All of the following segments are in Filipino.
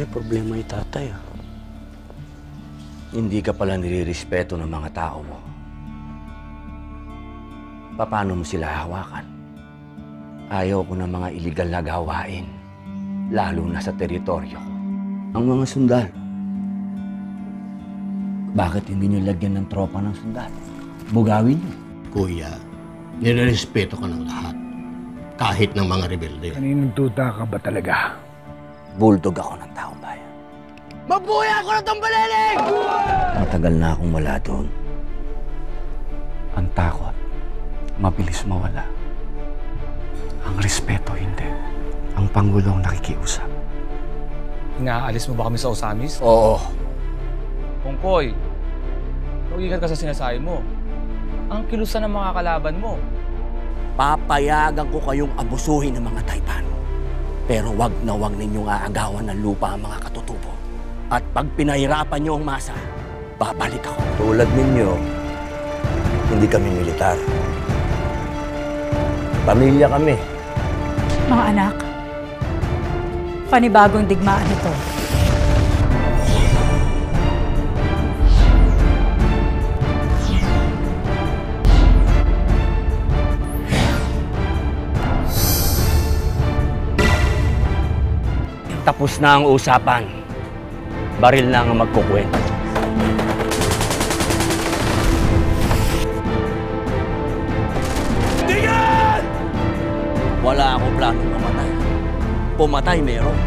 May problema yung tatay, ah. Hindi ka pala nilirespeto ng mga tao mo. Paano mo sila hawakan? Ayaw ko ng mga iligal na gawain, lalo na sa teritoryo ko. Ang mga sundal, bakit hindi nyo lagyan ng tropa ng sundal? Bugawin nyo. Kuya, nirerespeto ka ng lahat. Kahit ng mga rebelde. Kaninong tuta ka ba talaga? Bulldog ako ng taong bayan. Mabuhay ako ng Tambaleling! Matagal na akong wala doon. Ang takot, mabilis mawala. Ang respeto, hindi. Ang Pangulong nakikiusap. Inaalis mo ba kami sa Osamis? Oo. Kongkoy, mag-ingat ka sa sinasabi mo. Ang kilusan ng mga kalaban mo. Papayagan ko kayong abusuhin ng mga Taypan. Pero wag na wag ninyong aagawan ng lupa ang mga katutubo. At pag pinahirapan niyo ang masa, babalik ako. Tulad ninyo, hindi kami militar. Pamilya kami. Mga anak, panibagong digmaan ito. Tapos na ang usapan. Baril na ang magkukwento. Tingnan! Wala akong planong mamatay. Pumatay meron.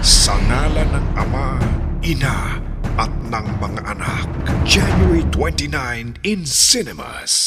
Sa ngalan ng Ama, Ina, at ng mga anak. January 29 in cinemas.